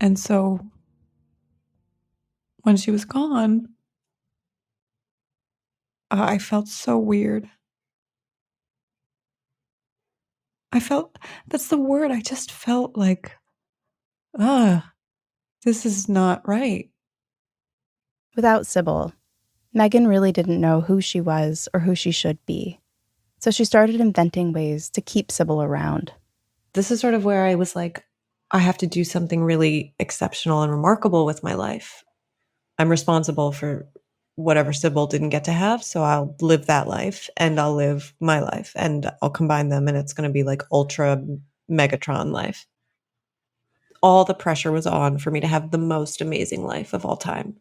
[SPEAKER 11] And so when she was gone, I felt so weird. That's the word. I just felt like, this is not right.
[SPEAKER 10] Without Sybil, Megan really didn't know who she was or who she should be. So she started inventing ways to keep Sybil around.
[SPEAKER 12] This is sort of where I was like, I have to do something really exceptional and remarkable with my life. I'm responsible for whatever Sybil didn't get to have, so I'll live that life and I'll live my life and I'll combine them, and it's going to be like ultra Megatron life. All the pressure was on for me to have the most amazing life of all time.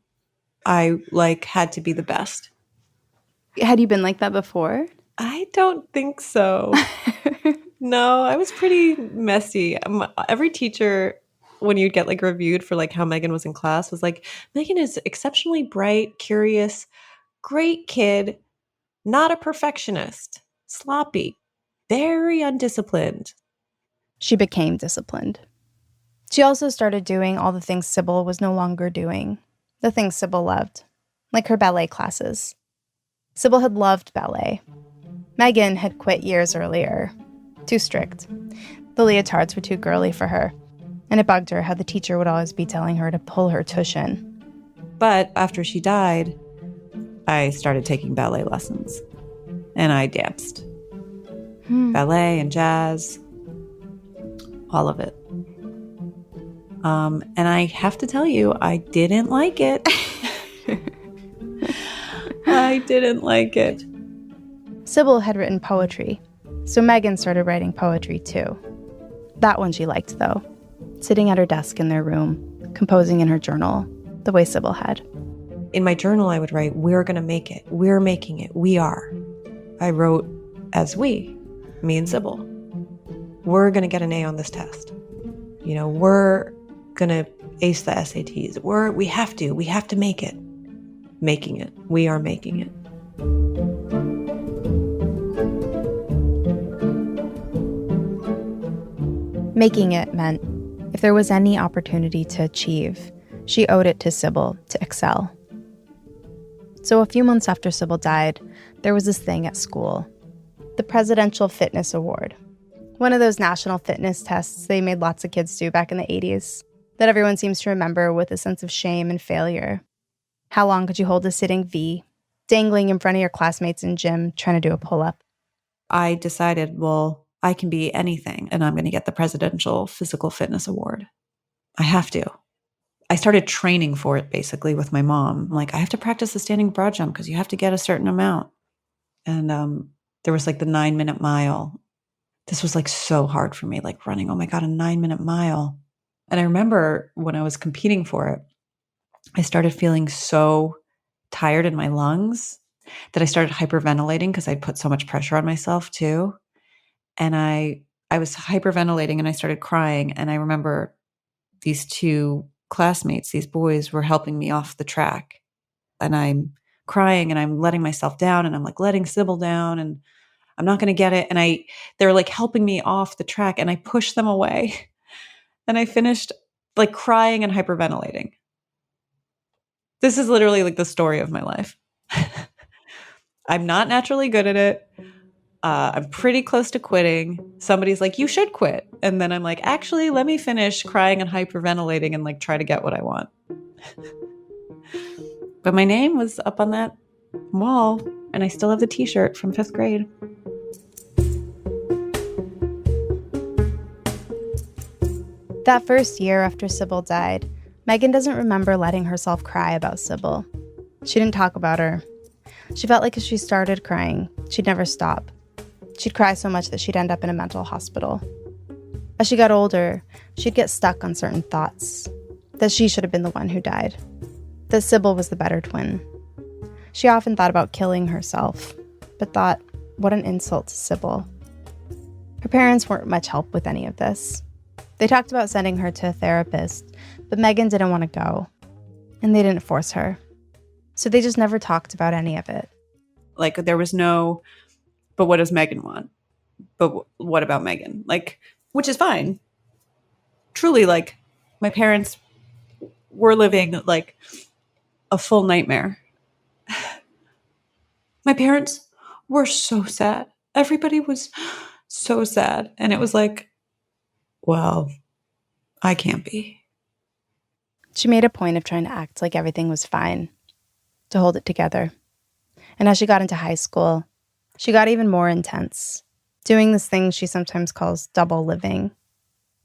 [SPEAKER 12] I had to be the best.
[SPEAKER 10] Had you been like that before?
[SPEAKER 12] I don't think so. No, I was pretty messy. Every teacher, when you'd get reviewed for how Megan was in class, was like, Megan is exceptionally bright, curious, great kid, not a perfectionist, sloppy, very undisciplined.
[SPEAKER 10] She became disciplined. She also started doing all the things Sybil was no longer doing, the things Sybil loved, like her ballet classes. Sybil had loved ballet. Megan had quit years earlier. Too strict. The leotards were too girly for her, and it bugged her how the teacher would always be telling her to pull her tush in.
[SPEAKER 12] But after she died, I started taking ballet lessons, and I danced. Ballet and jazz, all of it. And I have to tell you, I didn't like it. I didn't like it.
[SPEAKER 10] Sybil had written poetry, so Megan started writing poetry too. That one she liked, though, sitting at her desk in their room, composing in her journal, the way Sybil had.
[SPEAKER 12] In my journal, I would write, we're going to make it. We're making it. We are. I wrote as we, me and Sybil. We're going to get an A on this test. We're going to ace the SATs. We have to make it. Making it. We are making it.
[SPEAKER 10] Making it meant if there was any opportunity to achieve, she owed it to Sybil to excel. So a few months after Sybil died, there was this thing at school, the Presidential Fitness Award. One of those national fitness tests they made lots of kids do back in the 80s that everyone seems to remember with a sense of shame and failure. How long could you hold a sitting V, dangling in front of your classmates in gym trying to do a pull-up?
[SPEAKER 12] I decided, I can be anything, and I'm going to get the Presidential Physical Fitness Award. I have to. I started training for it, basically, with my mom. I have to practice the standing broad jump because you have to get a certain amount. And there was the 9-minute mile. This was so hard for me, running. Oh my God, a 9-minute mile. And I remember when I was competing for it, I started feeling so tired in my lungs that I started hyperventilating because I'd put so much pressure on myself too. And I was hyperventilating and I started crying. And I remember these two classmates, these boys, were helping me off the track. And I'm crying and I'm letting myself down and I'm letting Sybil down and I'm not going to get it. And they're helping me off the track and I pushed them away. And I finished like crying and hyperventilating. This is literally like the story of my life. I'm not naturally good at it. I'm pretty close to quitting. Somebody's like, you should quit. And then I'm like, actually, let me finish crying and hyperventilating and like try to get what I want. But my name was up on that wall, and I still have the t-shirt from 5th grade.
[SPEAKER 10] That first year after Sybil died, Megan doesn't remember letting herself cry about Sybil. She didn't talk about her. She felt like if she started crying, she'd never stop. She'd cry so much that she'd end up in a mental hospital. As she got older, she'd get stuck on certain thoughts. That she should have been the one who died. That Sybil was the better twin. She often thought about killing herself, but thought, what an insult to Sybil. Her parents weren't much help with any of this. They talked about sending her to a therapist, but Megan didn't want to go. And they didn't force her. So they just never talked about any of it.
[SPEAKER 12] Like, there was no, but what does Megan want? But what about Megan? Like, which is fine. Truly, like, my parents were living, like, a full nightmare. My parents were so sad. Everybody was so sad. And it was like, well, I can't be.
[SPEAKER 10] She made a point of trying to act like everything was fine, to hold it together. And as she got into high school, she got even more intense, doing this thing she sometimes calls double living.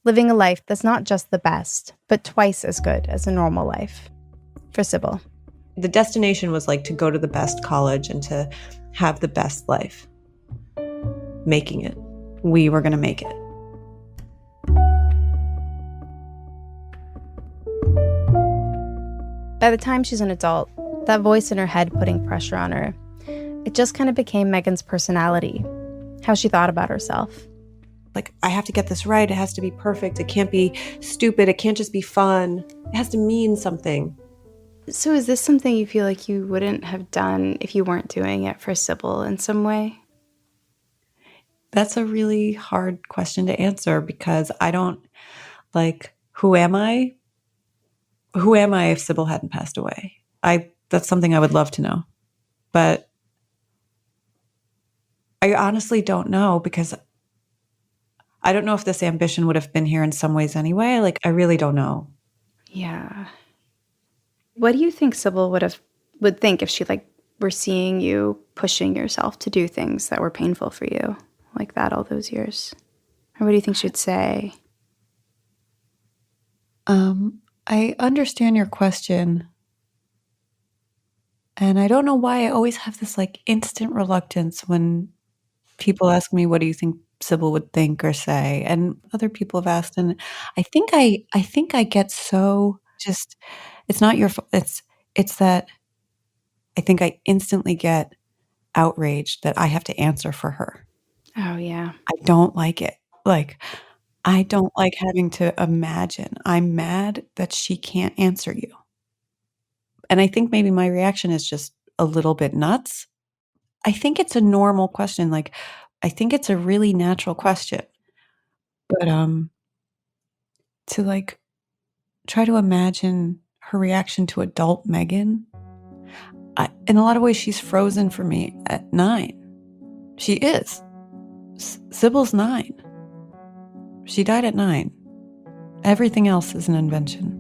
[SPEAKER 10] Living a life that's not just the best, but twice as good as a normal life. For Sybil.
[SPEAKER 12] The destination was like to go to the best college and to have the best life. Making it. We were going to make it.
[SPEAKER 10] By the time she's an adult, that voice in her head putting pressure on her, it just kind of became Megan's personality, how she thought about herself.
[SPEAKER 12] Like, I have to get this right. It has to be perfect. It can't be stupid. It can't just be fun. It has to mean something.
[SPEAKER 10] So is this something you feel like you wouldn't have done if you weren't doing it for Sybil in some way?
[SPEAKER 12] That's a really hard question to answer because I don't, like, who am I? Who am I if Sybil hadn't passed away? That's something I would love to know. But I honestly don't know because I don't know if this ambition would have been here in some ways anyway. Like, I really don't know.
[SPEAKER 10] Yeah. What do you think Sybil would think if she were seeing you pushing yourself to do things that were painful for you like that all those years? Or what do you think she'd say?
[SPEAKER 12] I understand your question. And I don't know why I always have this like instant reluctance when people ask me, what do you think Sybil would think or say? And other people have asked, and I think I get so just, it's not your fault. It's that I think I instantly get outraged that I have to answer for her.
[SPEAKER 10] Oh, yeah.
[SPEAKER 12] I don't like it. Like, I don't like having to imagine. I'm mad that she can't answer you. And I think maybe my reaction is just a little bit nuts. I think it's a normal question. Like, I think it's a really natural question. But to like try to imagine her reaction to adult Megan, in a lot of ways, she's frozen for me at 9. She is. Sybil's 9. She died at 9. Everything else is an invention.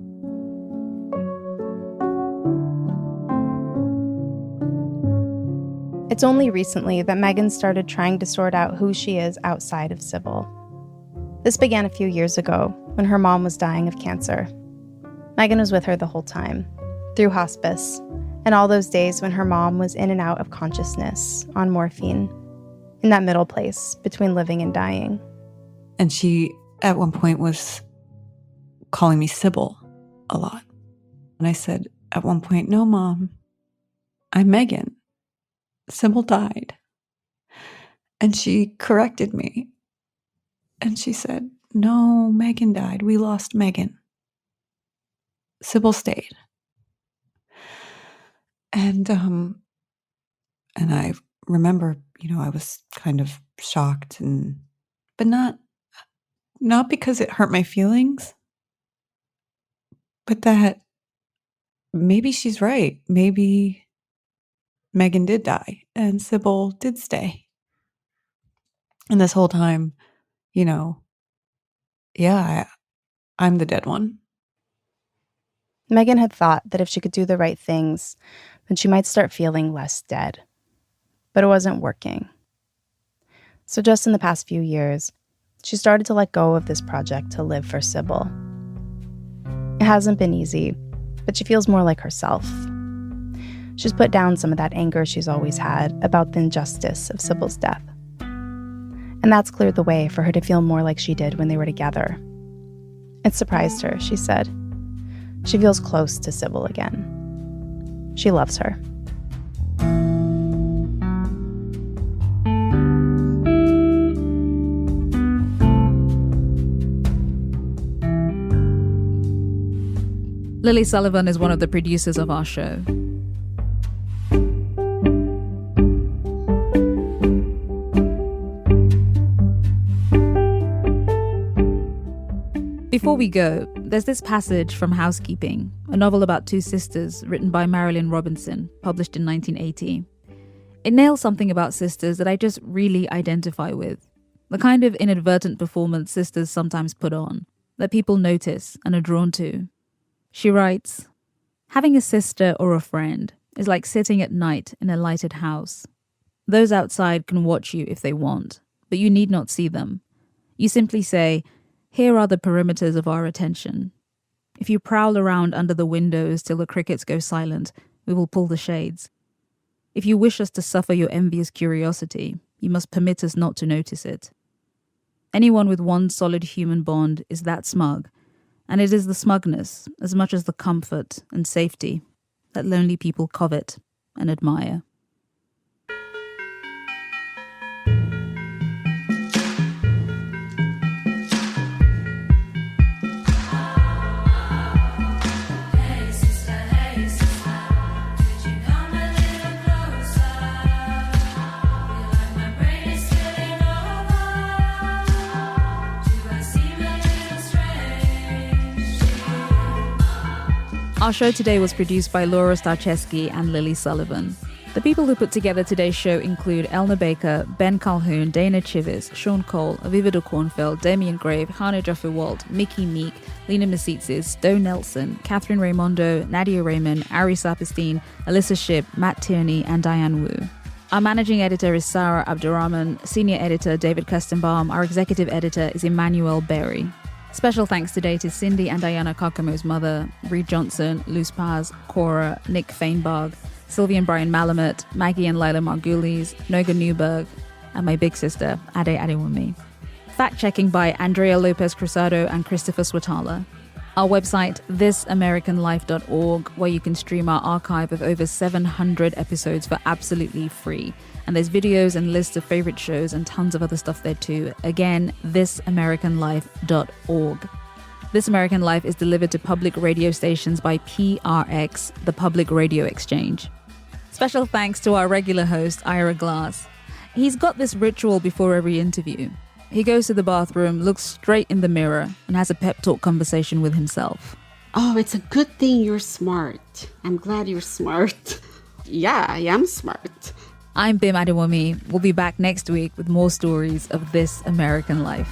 [SPEAKER 10] It's only recently that Megan started trying to sort out who she is outside of Sybil. This began a few years ago when her mom was dying of cancer. Megan was with her the whole time, through hospice, and all those days when her mom was in and out of consciousness on morphine, in that middle place between living and dying.
[SPEAKER 12] And she, at one point, was calling me Sybil a lot. And I said, at one point, no, Mom, I'm Megan. Sybil died. And she corrected me. And she said, no, Megan died. We lost Megan. Sybil stayed. And I remember, I was kind of shocked but not because it hurt my feelings. but that maybe she's right. Maybe Megan did die and Sybil did stay. And this whole time, you know, yeah, I'm the dead one.
[SPEAKER 10] Megan had thought that if she could do the right things, then she might start feeling less dead. But it wasn't working. So just in the past few years, she started to let go of this project to live for Sybil. It hasn't been easy, but she feels more like herself. She's put down some of that anger she's always had about the injustice of Sybil's death. And that's cleared the way for her to feel more like she did when they were together. It surprised her, she said. She feels close to Sybil again. She loves her.
[SPEAKER 2] Lily Sullivan is one of the producers of our show. Before we go, there's this passage from Housekeeping, a novel about two sisters written by Marilynne Robinson, published in 1980. It nails something about sisters that I just really identify with. The kind of inadvertent performance sisters sometimes put on, that people notice and are drawn to. She writes, "Having a sister or a friend is like sitting at night in a lighted house. Those outside can watch you if they want, but you need not see them. You simply say, 'Here are the perimeters of our attention.' If you prowl around under the windows till the crickets go silent, we will pull the shades. If you wish us to suffer your envious curiosity, you must permit us not to notice it. Anyone with one solid human bond is that smug, and it is the smugness, as much as the comfort and safety, that lonely people covet and admire." Our show today was produced by Laura Starcheski and Lily Sullivan. The people who put together today's show include Elna Baker, Ben Calhoun, Dana Chivis, Sean Cole, Aviva de Cornfield, Damien Grave, Hannah Joffe-Walt, Mickey Meek, Lena Masitsis, Stowe Nelson, Catherine Raimondo, Nadia Raymond, Ari Saperstein, Alyssa Shipp, Matt Tierney, and Diane Wu. Our managing editor is Sarah Abdurrahman, senior editor David Kestenbaum, our executive editor is Emmanuel Berry. Special thanks today to Cindy and Diana Kokomo's mother, Reed Johnson, Luz Paz, Cora, Nick Feinberg, Sylvie and Brian Malamut, Maggie and Lila Margulies, Noga Newberg, and my big sister, Ade Adewumi. Fact-checking by Andrea Lopez Cruzado and Christopher Swatala. Our website, thisamericanlife.org, where you can stream our archive of over 700 episodes for absolutely free. And there's videos and lists of favorite shows and tons of other stuff there too. Again, thisamericanlife.org. This American Life is delivered to public radio stations by PRX, the Public Radio Exchange. Special thanks to our regular host, Ira Glass. He's got this ritual before every interview. He goes to the bathroom, looks straight in the mirror, and has a pep talk conversation with himself.
[SPEAKER 7] Oh, it's a good thing you're smart. I'm glad you're smart. Yeah, I am smart.
[SPEAKER 2] I'm Bim Adewumi. We'll be back next week with more stories of This American Life.